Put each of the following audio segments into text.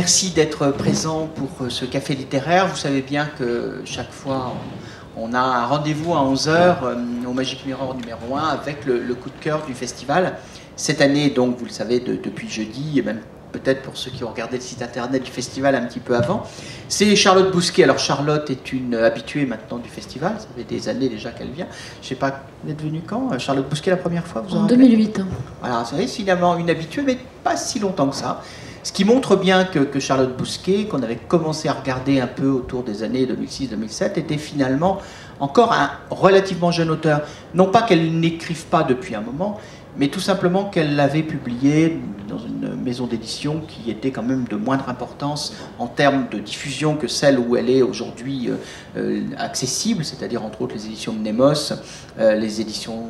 Merci d'être présent pour ce café littéraire. Vous savez bien que chaque fois, on a un rendez-vous à 11 h au Magic Mirror numéro 1 avec le coup de cœur du festival. Cette année, donc, vous le savez, depuis jeudi, et même peut-être pour ceux qui ont regardé le site internet du festival un petit peu avant, c'est Charlotte Bousquet. Alors Charlotte est une habituée maintenant du festival, ça fait des années déjà qu'elle vient. Je ne sais pas, vous êtes venue quand Charlotte Bousquet la première fois vous en 2008. Voilà, c'est finalement une habituée, mais pas si longtemps que ça. Ce qui montre bien que Charlotte Bousquet, qu'on avait commencé à regarder un peu autour des années 2006-2007, était finalement encore un relativement jeune auteur. Non pas qu'elle n'écrive pas depuis un moment, mais tout simplement qu'elle l'avait publié dans une maison d'édition qui était quand même de moindre importance en termes de diffusion que celle où elle est aujourd'hui accessible, c'est-à-dire entre autres les éditions Mnemos, les éditions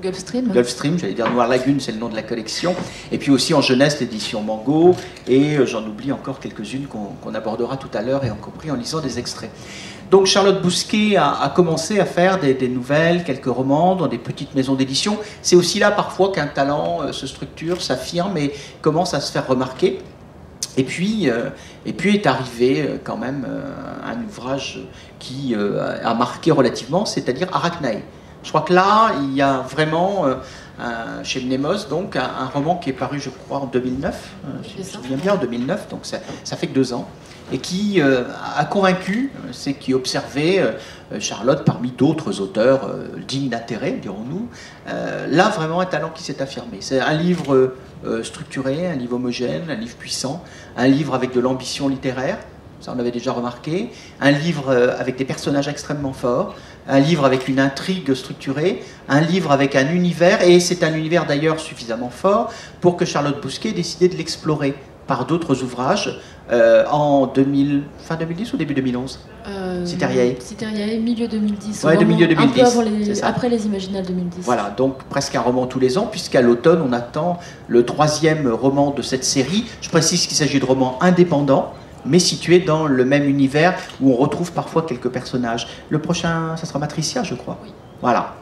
Gulfstream, j'allais dire Noire Lagune, c'est le nom de la collection. Et puis aussi en jeunesse, l'édition Mango. Et j'en oublie encore quelques-unes qu'on abordera tout à l'heure, et y compris en lisant des extraits. Donc Charlotte Bousquet a commencé à faire des nouvelles, quelques romans dans des petites maisons d'édition. C'est aussi là parfois qu'un talent se structure, s'affirme et commence à se faire remarquer. Et puis est arrivé quand même un ouvrage qui a marqué relativement, c'est-à-dire Arachnae. Je crois que là, il y a vraiment, chez Mnemos, donc, un roman qui est paru, je crois, en 2009, je me souviens bien, en 2009, donc ça fait que 2 ans, et qui a convaincu, c'est qui observait Charlotte parmi d'autres auteurs dignes d'intérêt, dirons-nous. Là, vraiment, un talent qui s'est affirmé. C'est un livre structuré, un livre homogène, un livre puissant, un livre avec de l'ambition littéraire, ça on avait déjà remarqué, un livre avec des personnages extrêmement forts, un livre avec une intrigue structurée, un livre avec un univers, et c'est un univers d'ailleurs suffisamment fort pour que Charlotte Bousquet ait décidé de l'explorer par d'autres ouvrages en fin 2010 ou début 2011 Citerriae, milieu 2010. Ouais, milieu 2010. Un peu après les Imaginales 2010. Voilà, donc presque un roman tous les ans, puisqu'à l'automne, on attend le 3e roman de cette série. Je précise qu'il s'agit de romans indépendants, mais situés dans le même univers où on retrouve parfois quelques personnages. Le prochain, ça sera Matricia, je crois. Oui. Voilà.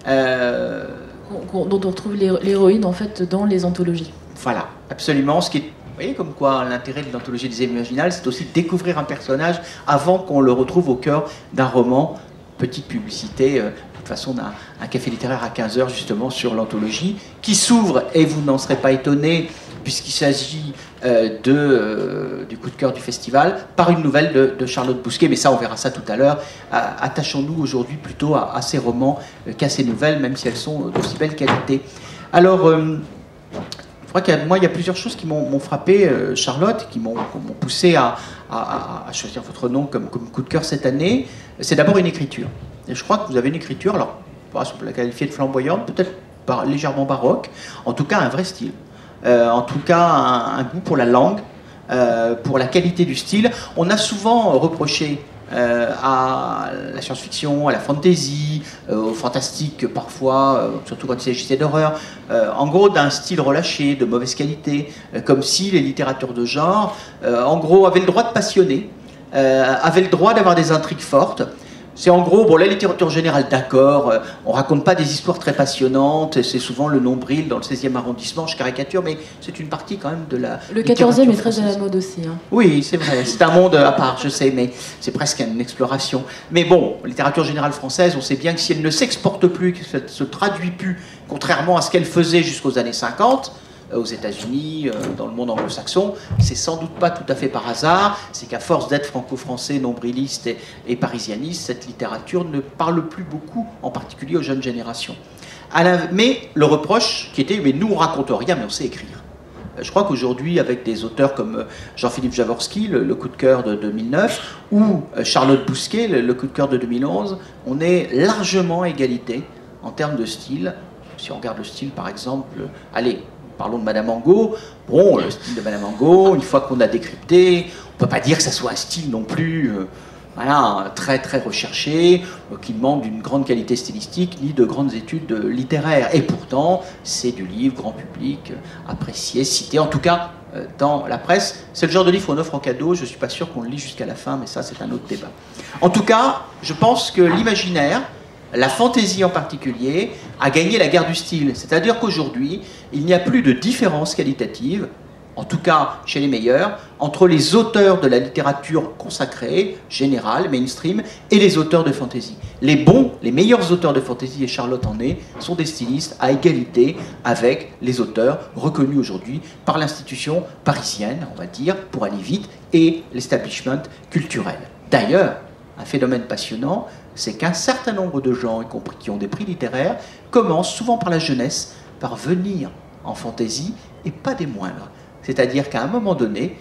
Dont on retrouve l'héroïne, en fait, dans les anthologies. Voilà, absolument. Ce qui est, vous voyez, comme quoi l'intérêt de l'anthologie des Imaginales, c'est aussi de découvrir un personnage avant qu'on le retrouve au cœur d'un roman. Petite publicité, de toute façon, on a un café littéraire à 15 h justement sur l'anthologie, qui s'ouvre, et vous n'en serez pas étonnés, puisqu'il s'agit du coup de cœur du festival, par une nouvelle de Charlotte Bousquet, mais ça on verra ça tout à l'heure. Attachons-nous aujourd'hui plutôt à ces romans qu'à ces nouvelles, même si elles sont d'aussi belle qualité. Alors, je crois qu'il y a plusieurs choses qui m'ont frappé, Charlotte, qui m'ont poussé à choisir votre nom comme coup de cœur cette année. C'est d'abord une écriture. Et je crois que vous avez une écriture, alors, on peut la qualifier de flamboyante, peut-être légèrement baroque, en tout cas un vrai style. En tout cas un goût pour la langue, pour la qualité du style. On a souvent reproché à la science-fiction, à la fantasy, au fantastique parfois, surtout quand il s'agissait d'horreur, en gros d'un style relâché, de mauvaise qualité, comme si les littératures de genre, en gros, avaient le droit de passionner, avaient le droit d'avoir des intrigues fortes. C'est en gros, bon, la littérature générale, d'accord, on raconte pas des histoires très passionnantes, c'est souvent le nombril dans le 16e arrondissement, je caricature, mais c'est une partie quand même de la Le 14e est très à la mode aussi. Hein. Oui, c'est vrai, c'est un monde à part, je sais, mais c'est presque une exploration. Mais bon, littérature générale française, on sait bien que si elle ne s'exporte plus, qu'elle ne se traduit plus, contrairement à ce qu'elle faisait jusqu'aux années 50, aux États-Unis, dans le monde anglo-saxon, c'est sans doute pas tout à fait par hasard, c'est qu'à force d'être franco-français, nombriliste et parisianiste, cette littérature ne parle plus beaucoup, en particulier aux jeunes générations. Mais le reproche qui était, mais nous on raconte rien, mais on sait écrire. Je crois qu'aujourd'hui, avec des auteurs comme Jean-Philippe Jaworski, le coup de cœur de 2009, ou Charlotte Bousquet, le coup de cœur de 2011, on est largement à égalité en termes de style. Si on regarde le style, par exemple, allez, parlons de Madame Angot. Bon, le style de Madame Angot, une fois qu'on a décrypté, on ne peut pas dire que ça soit un style non plus voilà, très très recherché, qui demande d'une grande qualité stylistique, ni de grandes études littéraires. Et pourtant, c'est du livre grand public, apprécié, cité, en tout cas dans la presse. C'est le genre de livre qu'on offre en cadeau, je ne suis pas sûr qu'on le lit jusqu'à la fin, mais ça c'est un autre débat. En tout cas, je pense que l'imaginaire, la fantaisie en particulier, a gagné la guerre du style. C'est-à-dire qu'aujourd'hui, il n'y a plus de différence qualitative en tout cas chez les meilleurs, entre les auteurs de la littérature consacrée, générale, mainstream, et les auteurs de fantasy. Les bons, les meilleurs auteurs de fantasy, et Charlotte en est, sont des stylistes à égalité avec les auteurs reconnus aujourd'hui par l'institution parisienne, on va dire, pour aller vite, et l'establishment culturel. D'ailleurs, un phénomène passionnant, c'est qu'un certain nombre de gens, y compris qui ont des prix littéraires, commencent souvent par la jeunesse, par venir en fantasy, et pas des moindres. C'est-à-dire qu'à un moment donné,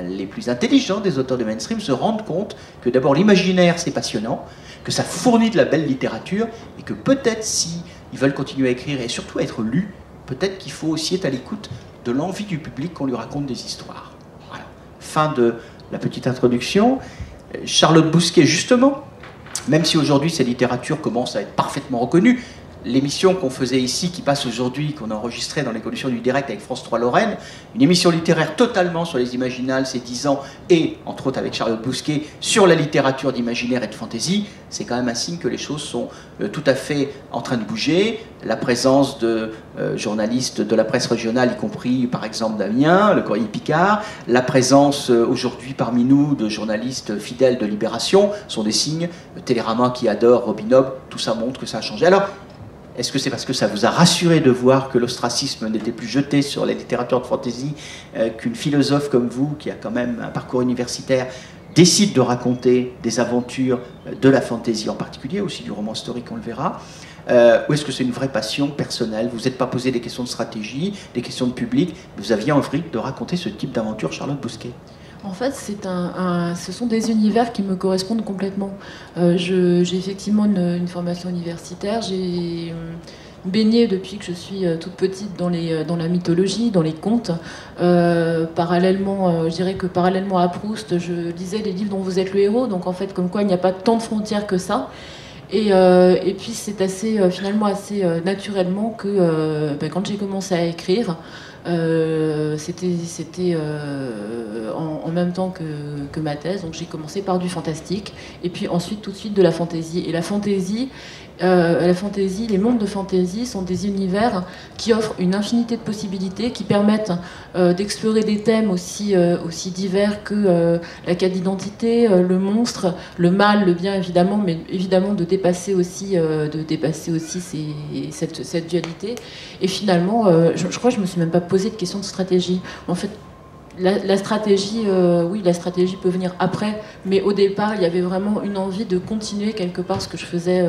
les plus intelligents des auteurs de mainstream se rendent compte que d'abord l'imaginaire c'est passionnant, que ça fournit de la belle littérature, et que peut-être si ils veulent continuer à écrire et surtout à être lus, peut-être qu'il faut aussi être à l'écoute de l'envie du public qu'on lui raconte des histoires. Voilà. Fin de la petite introduction. Charlotte Bousquet, justement, même si aujourd'hui ces littératures commencent à être parfaitement reconnues, l'émission qu'on faisait ici, qui passe aujourd'hui, qu'on a enregistrée dans les conditions du direct avec France 3 Lorraine, une émission littéraire totalement sur les imaginales, ces 10 ans, et entre autres avec Charlotte Bousquet, sur la littérature d'imaginaire et de fantaisie, c'est quand même un signe que les choses sont tout à fait en train de bouger. La présence de journalistes de la presse régionale, y compris par exemple d'Amiens, le Courrier Picard, la présence aujourd'hui parmi nous de journalistes fidèles de Libération, sont des signes. Télérama qui adore Robin Hobb, tout ça montre que ça a changé. Alors, est-ce que c'est parce que ça vous a rassuré de voir que l'ostracisme n'était plus jeté sur la littérature de fantasy, qu'une philosophe comme vous, qui a quand même un parcours universitaire, décide de raconter des aventures de la fantasy en particulier, aussi du roman historique, on le verra, ou est-ce que c'est une vraie passion personnelle? Vous n'êtes pas posé des questions de stratégie, des questions de public, mais vous aviez envie de raconter ce type d'aventure, Charlotte Bousquet? En fait, ce sont des univers qui me correspondent complètement. J'ai effectivement une formation universitaire. J'ai baigné depuis que je suis toute petite dans la mythologie, dans les contes. Parallèlement, je dirais que parallèlement à Proust, je lisais les livres dont vous êtes le héros. Donc en fait, comme quoi il n'y a pas tant de frontières que ça. Et puis c'est finalement assez naturellement que quand j'ai commencé à écrire, c'était en même temps que ma thèse, donc j'ai commencé par du fantastique et puis ensuite tout de suite de la fantaisie. Et la fantaisie, les mondes de fantaisie sont des univers qui offrent une infinité de possibilités, qui permettent d'explorer des thèmes aussi divers que la quête d'identité, le monstre, le mal, le bien évidemment, mais évidemment de dépasser aussi cette dualité. Et finalement, je crois que je me suis même pas posé de question de stratégie. En fait, la stratégie, oui, la stratégie peut venir après, mais au départ, il y avait vraiment une envie de continuer quelque part ce que je faisais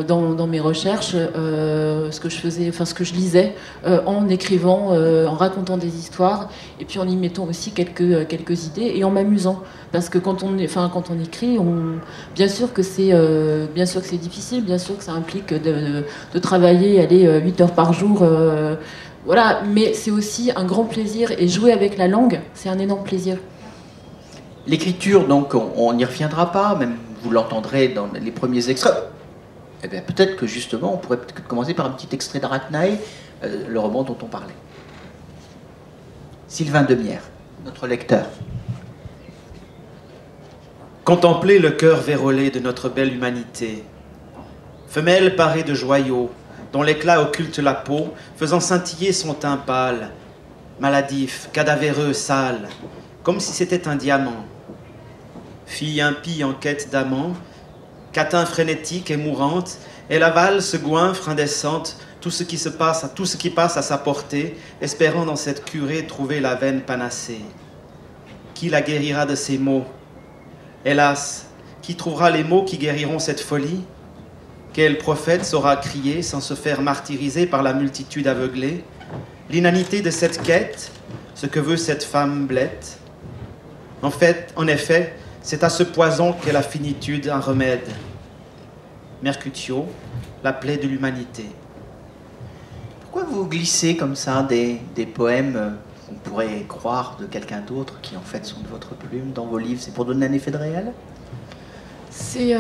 dans mes recherches, ce que je lisais, en écrivant, en racontant des histoires, et puis en y mettant aussi quelques idées, et en m'amusant. Parce que quand on écrit, bien sûr que c'est difficile, bien sûr que ça implique de travailler, aller 8 heures par jour. Voilà, mais c'est aussi un grand plaisir, et jouer avec la langue, c'est un énorme plaisir. L'écriture, donc, on n'y reviendra pas, même vous l'entendrez dans les premiers extraits. Eh bien, peut-être que justement, on pourrait peut-être commencer par un petit extrait d'Arachnaï, le roman dont on parlait. Sylvain Demière, notre lecteur. Contemplez le cœur vérolé de notre belle humanité. Femelle parée de joyaux, dont l'éclat occulte la peau, faisant scintiller son teint pâle, maladif, cadavéreux, sale, comme si c'était un diamant. Fille impie en quête d'amant, catin frénétique et mourante, elle avale ce goinfre indécente, tout ce qui passe à sa portée, espérant dans cette curée trouver la veine panacée. Qui la guérira de ces maux? Hélas, qui trouvera les mots qui guériront cette folie? Quel prophète saura crier sans se faire martyriser par la multitude aveuglée l'inanité de cette quête, ce que veut cette femme blette? En effet, c'est à ce poison qu'est la finitude un remède. Mercutio, la plaie de l'humanité. Pourquoi vous glissez comme ça des poèmes qu'on pourrait croire de quelqu'un d'autre qui en fait sont de votre plume dans vos livres? C'est pour donner un effet de réel? C'est à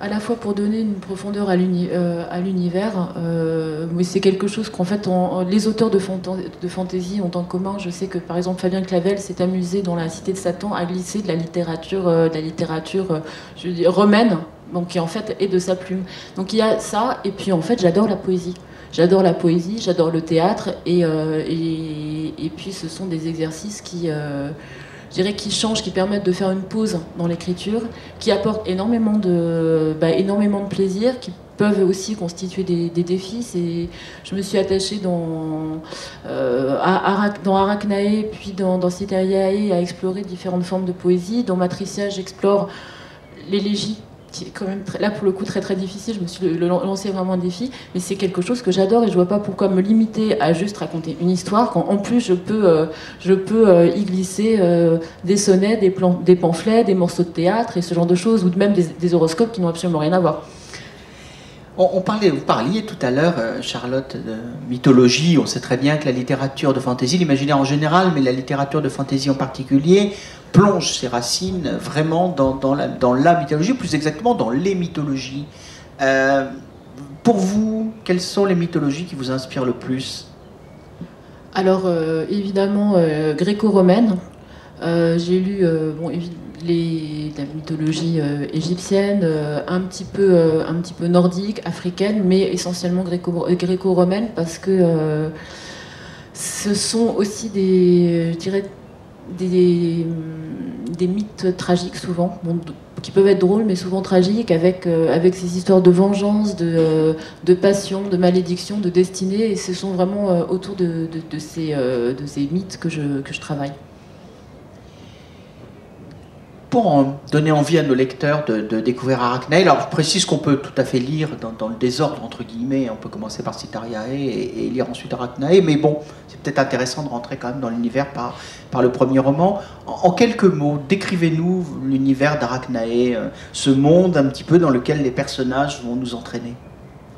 la fois pour donner une profondeur à l'univers, mais c'est quelque chose qu'en fait les auteurs de fantaisie ont en commun. Je sais que par exemple Fabien Clavel s'est amusé dans La Cité de Satan à glisser de la littérature je veux dire, romaine, donc qui en fait est de sa plume. Donc il y a ça, et puis en fait j'adore la poésie. J'adore la poésie, j'adore le théâtre, et puis ce sont des exercices qui, je dirais, qui changent, qui permettent de faire une pause dans l'écriture, qui apportent énormément de plaisir, qui peuvent aussi constituer des défis. Je me suis attachée dans Arachnae, puis dans Citeriae, à explorer différentes formes de poésie. Dans Matricia, j'explore l'élégie, qui est quand même là pour le coup très très difficile. Je me suis lancé vraiment un défi, mais c'est quelque chose que j'adore et je vois pas pourquoi me limiter à juste raconter une histoire quand en plus je peux y glisser des sonnets, des pamphlets, des morceaux de théâtre et ce genre de choses, ou même des horoscopes qui n'ont absolument rien à voir. Vous parliez tout à l'heure, Charlotte, de mythologie. On sait très bien que la littérature de fantaisie, l'imaginaire en général, mais la littérature de fantaisie en particulier, plonge ses racines vraiment dans la mythologie, plus exactement dans les mythologies. Pour vous, quelles sont les mythologies qui vous inspirent le plus? Alors, évidemment, gréco-romaine. J'ai lu la mythologie égyptienne, un petit peu nordique, africaine, mais essentiellement gréco-romaine, parce que ce sont aussi je dirais, des mythes tragiques souvent, qui peuvent être drôles mais souvent tragiques, avec ces histoires de vengeance, de passion, de malédiction, de destinée, et ce sont vraiment autour de ces mythes que je travaille. Pour en donner envie à nos lecteurs de découvrir Arachnae, alors je précise qu'on peut tout à fait lire dans le désordre, entre guillemets, on peut commencer par Citeriae et lire ensuite Arachnae, mais bon, c'est peut-être intéressant de rentrer quand même dans l'univers par le premier roman. En quelques mots, décrivez-nous l'univers d'Arachnae, ce monde un petit peu dans lequel les personnages vont nous entraîner.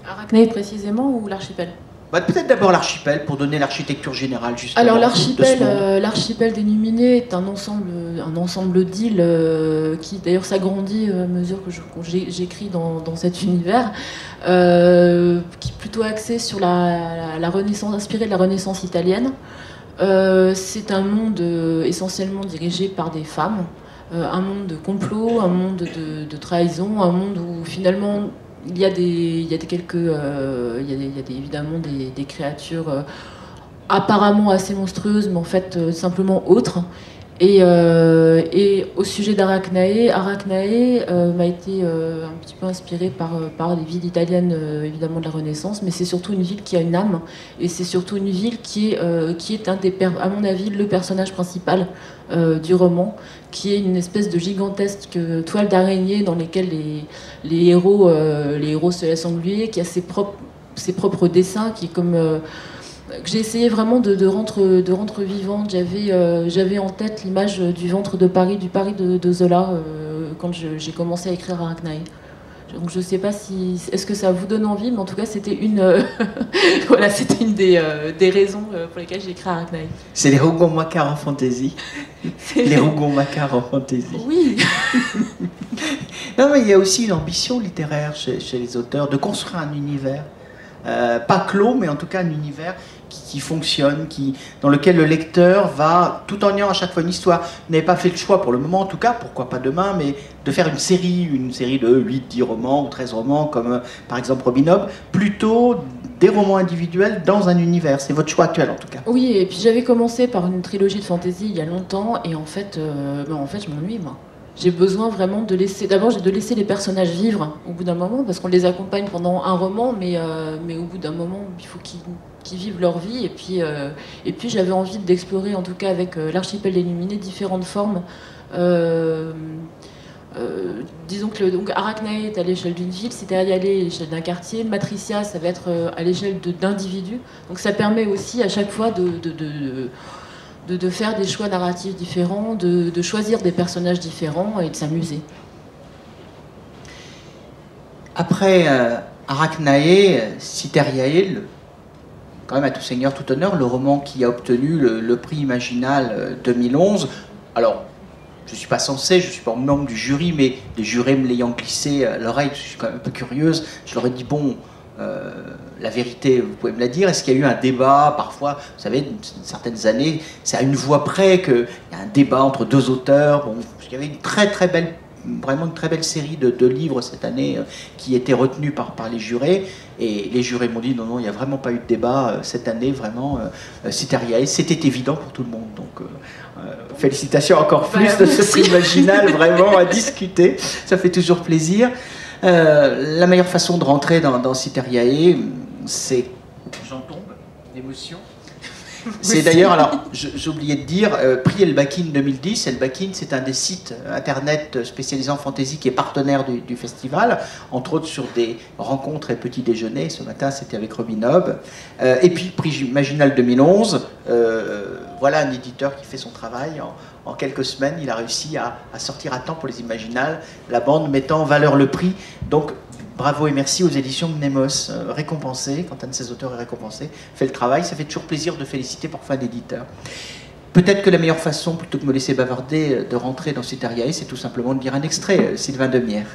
Arachnae précisément, ou l'archipel? Peut-être d'abord l'archipel, pour donner l'architecture générale, justement. Alors l'archipel des Numinés est un ensemble d'îles qui d'ailleurs s'agrandit à mesure que j'écris dans cet univers, qui est plutôt axé sur la Renaissance, inspiré de la Renaissance italienne. C'est un monde essentiellement dirigé par des femmes, un monde de complot, un monde de trahison, un monde où finalement il y a évidemment des créatures apparemment assez monstrueuses, mais en fait simplement autres. Et au sujet d'Arachnae, m'a été un petit peu inspirée par les villes italiennes, évidemment de la Renaissance, mais c'est surtout une ville qui a une âme, et c'est surtout une ville qui est à mon avis, le personnage principal du roman, qui est une espèce de gigantesque toile d'araignée dans laquelle les héros se laissent engluer, qui a ses propres dessins, qui est comme... que j'ai essayé vraiment de rendre vivante. J'avais en tête l'image du ventre de Paris, du Paris de Zola, quand j'ai commencé à écrire Arachnae. Donc je ne sais pas est-ce que ça vous donne envie, mais en tout cas c'était une des raisons pour lesquelles j'ai écrit Arachnae. C'est les Rougon-Macquart en fantaisie. Les Rougon-Macquart en fantaisie. Oui. Non, mais il y a aussi une ambition littéraire chez les auteurs de construire un univers. Pas clos, mais en tout cas un univers qui fonctionne, dans lequel le lecteur va, tout en ayant à chaque fois une histoire. Vous n'avez pas fait le choix pour le moment, en tout cas, pourquoi pas demain, mais de faire une série de 8, 10 romans ou 13 romans, comme par exemple Robin Hobb, plutôt des romans individuels dans un univers. C'est votre choix actuel, en tout cas. Oui, et puis j'avais commencé par une trilogie de fantasy il y a longtemps, et en fait je m'ennuie, moi. J'ai besoin vraiment de laisser les personnages vivre au bout d'un moment, parce qu'on les accompagne pendant un roman, mais au bout d'un moment, il faut qu'ils vivent leur vie. Et puis j'avais envie d'explorer, en tout cas avec l'archipel des Numinés, différentes formes. Disons que donc Arachnae est à l'échelle d'une ville, Citeriae à l'échelle d'un quartier, Matricia, ça va être à l'échelle d'individus. Donc ça permet aussi à chaque fois de faire des choix narratifs différents, de choisir des personnages différents et de s'amuser. Après Arachnae, Citeriae, quand même à tout seigneur, tout honneur, le roman qui a obtenu le prix Imaginal 2011. Alors, je ne suis pas censé, je ne suis pas membre du jury, mais les jurés me l'ayant glissé à l'oreille, je suis quand même un peu curieuse, je leur ai dit, bon, la vérité, vous pouvez me la dire, est-ce qu'il y a eu un débat, parfois, vous savez, certaines années, c'est à une voix près qu'il y a un débat entre deux auteurs, bon, il y avait une très très belle vraiment une très belle série de livres cette année qui étaient retenus par les jurés. Et les jurés m'ont dit non, non, il n'y a vraiment pas eu de débat cette année, vraiment. Cytheriae, c'était évident pour tout le monde. Donc, félicitations encore plus de ce prix Imaginal, vraiment à discuter. Ça fait toujours plaisir. La meilleure façon de rentrer dans Cytheriae, c'est. J'en tombe d'émotion. C'est d'ailleurs, alors j'ai oublié de dire, prix Elbakin 2010. Elbakin, c'est un des sites internet spécialisés en fantasy qui est partenaire du festival, entre autres sur des rencontres et petits déjeuners. Ce matin, c'était avec Robin Hobb. Et puis, prix Imaginal 2011. Voilà un éditeur qui fait son travail. En quelques semaines, il a réussi à sortir à temps pour les Imaginales, la bande mettant en valeur le prix. Donc, bravo et merci aux éditions Mnemos, récompensées, quand un de ces auteurs est récompensé, fait le travail, ça fait toujours plaisir de féliciter parfois un éditeur. Peut-être que la meilleure façon, plutôt que de me laisser bavarder, de rentrer dans Cytheriae, c'est tout simplement de lire un extrait, Sylvain Demierre.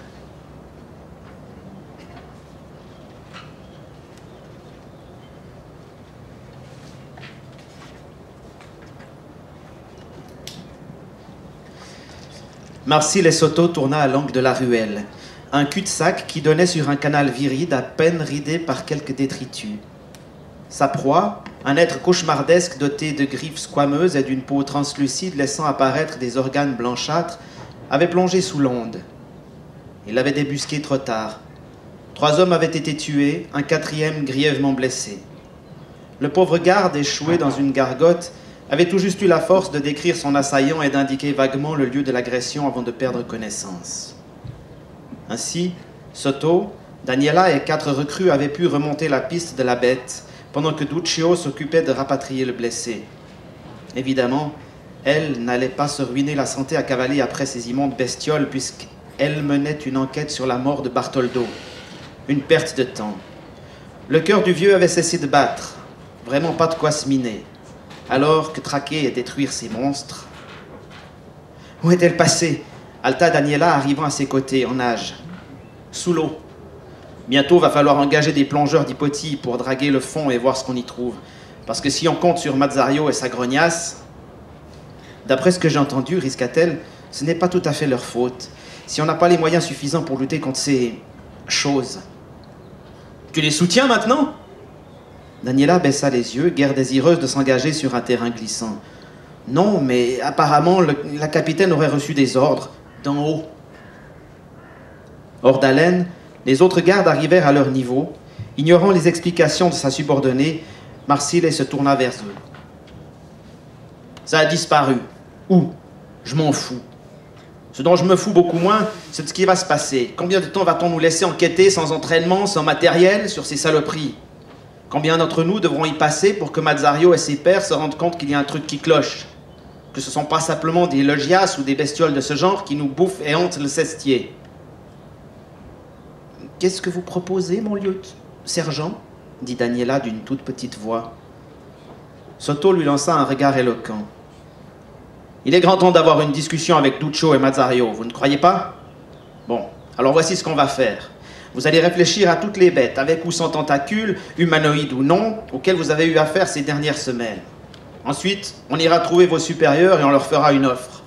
Marcy Lesotho tourna à l'angle de la ruelle. Un cul-de-sac qui donnait sur un canal viride à peine ridé par quelques détritus. Sa proie, un être cauchemardesque doté de griffes squameuses et d'une peau translucide laissant apparaître des organes blanchâtres, avait plongé sous l'onde. Il l'avait débusqué trop tard. 3 hommes avaient été tués, un 4e grièvement blessé. Le pauvre garde, échoué dans une gargote, avait tout juste eu la force de décrire son assaillant et d'indiquer vaguement le lieu de l'agression avant de perdre connaissance. Ainsi, Soto, Daniela et 4 recrues avaient pu remonter la piste de la bête, pendant que Duccio s'occupait de rapatrier le blessé. Évidemment, elle n'allait pas se ruiner la santé à cavaler après ces immondes bestioles, puisqu'elle menait une enquête sur la mort de Bartoldo. Une perte de temps. Le cœur du vieux avait cessé de battre. Vraiment pas de quoi se miner. Alors que traquer et détruire ces monstres... Où est-elle passée? Alta Daniela arrivant à ses côtés, en nage. Sous l'eau. Bientôt, va falloir engager des plongeurs d'hypothie pour draguer le fond et voir ce qu'on y trouve. Parce que si on compte sur Mazzario et sa grognasse... D'après ce que j'ai entendu, risqua-t-elle, ce n'est pas tout à fait leur faute. Si on n'a pas les moyens suffisants pour lutter contre ces... choses. Tu les soutiens maintenant? Daniela baissa les yeux, guère désireuse de s'engager sur un terrain glissant. Non, mais apparemment, la capitaine aurait reçu des ordres, d'en haut. Hors d'haleine, les autres gardes arrivèrent à leur niveau. Ignorant les explications de sa subordonnée, Marsile se tourna vers eux. Ça a disparu. Où? Je m'en fous. Ce dont je me fous beaucoup moins, c'est de ce qui va se passer. Combien de temps va-t-on nous laisser enquêter sans entraînement, sans matériel, sur ces saloperies? Combien d'entre nous devront y passer pour que Mazzario et ses pairs se rendent compte qu'il y a un truc qui cloche? Que ce ne sont pas simplement des logias ou des bestioles de ce genre qui nous bouffent et hantent le cestier. Qu'est-ce que vous proposez, mon sergent? Dit Daniela d'une toute petite voix. Soto lui lança un regard éloquent. Il est grand temps d'avoir une discussion avec Duccio et Mazzario, vous ne croyez pas? Bon, alors voici ce qu'on va faire. Vous allez réfléchir à toutes les bêtes, avec ou sans tentacules, humanoïdes ou non, auxquelles vous avez eu affaire ces dernières semaines. Ensuite, on ira trouver vos supérieurs et on leur fera une offre.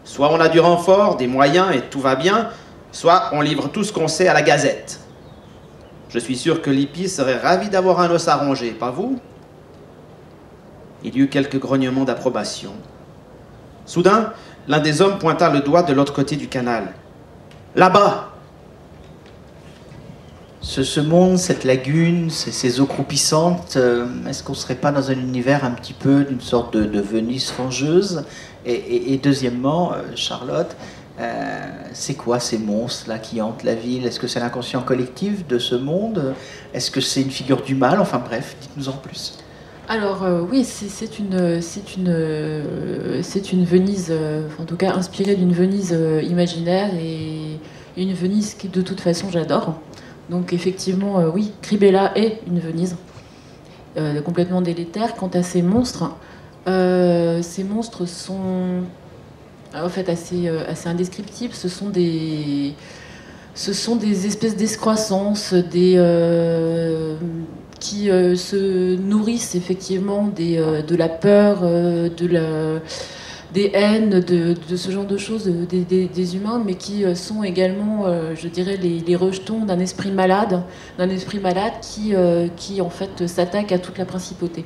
Soit on a du renfort, des moyens et tout va bien, soit on livre tout ce qu'on sait à la Gazette. Je suis sûr que Lippi serait ravi d'avoir un os à ronger, pas vous? Il y eut quelques grognements d'approbation. Soudain, l'un des hommes pointa le doigt de l'autre côté du canal. Là-bas! Ce monde, cette lagune, ces eaux croupissantes, est-ce qu'on ne serait pas dans un univers un petit peu d'une sorte de Venise fangeuse? Et deuxièmement, Charlotte, c'est quoi ces monstres-là qui hantent la ville? Est-ce que c'est l'inconscient collectif de ce monde? Est-ce que c'est une figure du mal? Enfin bref, dites-nous en plus. Alors oui, c'est une Venise, en tout cas inspirée d'une Venise imaginaire et une Venise qui de toute façon j'adore. Donc effectivement, oui, Cribella est une Venise complètement délétère. Quant à ces monstres sont en fait assez indescriptibles. Ce sont des espèces d'escroissances, qui se nourrissent effectivement de la peur, des haines, de ce genre de choses des humains, mais qui sont également, je dirais, les rejetons d'un esprit malade qui en fait s'attaque à toute la principauté.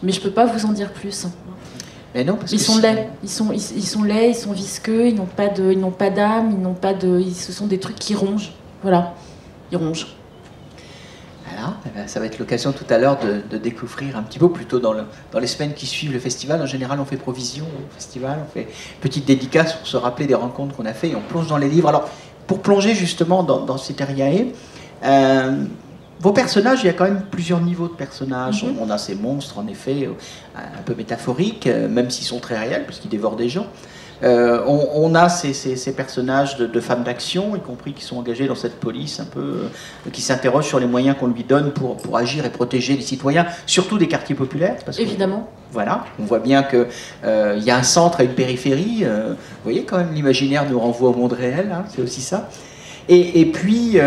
Mais je peux pas vous en dire plus. Mais non, parce ils que sont laids, ils sont laids, ils sont visqueux, ils n'ont pas d'âme, ce sont des trucs qui rongent. Voilà, ils rongent. Voilà, eh bien, ça va être l'occasion tout à l'heure de découvrir un petit peu, plutôt dans les semaines qui suivent le festival. En général, on fait provision au festival, on fait petite dédicace pour se rappeler des rencontres qu'on a fait et on plonge dans les livres. Alors, pour plonger justement dans Citeriae, vos personnages, il y a quand même plusieurs niveaux de personnages. On a ces monstres, en effet, un peu métaphoriques, même s'ils sont très réels, puisqu'ils dévorent des gens. On a ces personnages de femmes d'action, y compris qui sont engagées dans cette police un peu, qui s'interrogent sur les moyens qu'on lui donne pour agir et protéger les citoyens, surtout des quartiers populaires. Parce évidemment. Voilà, on voit bien qu'il y a un centre et une périphérie. Vous voyez, quand même, l'imaginaire nous renvoie au monde réel, hein, c'est aussi ça. Et puis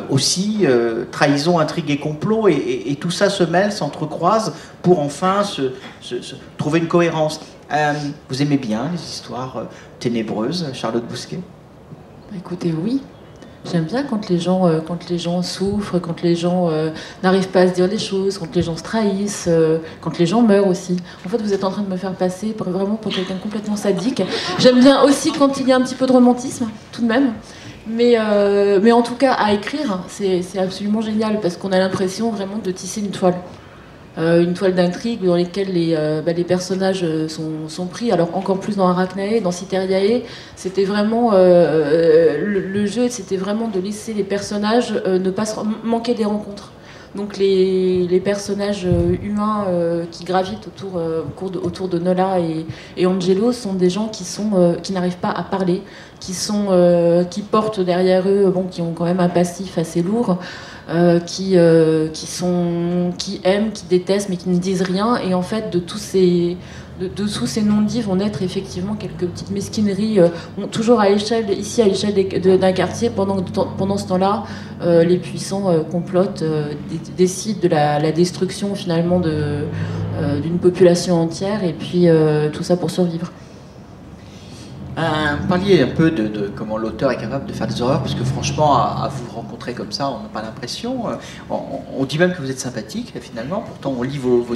aussi trahison, intrigue et complot, et tout ça se mêle, s'entrecroise pour enfin trouver une cohérence. Vous aimez bien les histoires ténébreuses, Charlotte Bousquet? Écoutez, oui. J'aime bien quand les gens souffrent, quand les gens n'arrivent pas à se dire les choses, quand les gens se trahissent, quand les gens meurent aussi. En fait, vous êtes en train de me faire passer vraiment pour quelqu'un de complètement sadique. J'aime bien aussi quand il y a un petit peu de romantisme, tout de même. Mais en tout cas, à écrire, c'est absolument génial parce qu'on a l'impression vraiment de tisser une toile d'intrigue dans lesquelles les personnages sont pris. Alors encore plus dans Arachnae, dans Citeriae, c'était vraiment le jeu, c'était vraiment de laisser les personnages ne pas manquer des rencontres. Donc les personnages humains qui gravitent autour de Nola et Angelo sont des gens qui n'arrivent pas à parler, qui portent derrière eux, qui ont quand même un passif assez lourd, qui aiment, qui détestent, mais qui ne disent rien. Et en fait, de tous ces non-dits vont naître effectivement quelques petites mesquineries, toujours ici à l'échelle d'un quartier, pendant ce temps-là, les puissants complotent, décident de la destruction finalement d'une population entière, et puis tout ça pour survivre. Vous parliez un peu de comment l'auteur est capable de faire des horreurs, parce que franchement, à vous rencontrer comme ça, on n'a pas l'impression. On dit même que vous êtes sympathique, finalement, pourtant on lit vos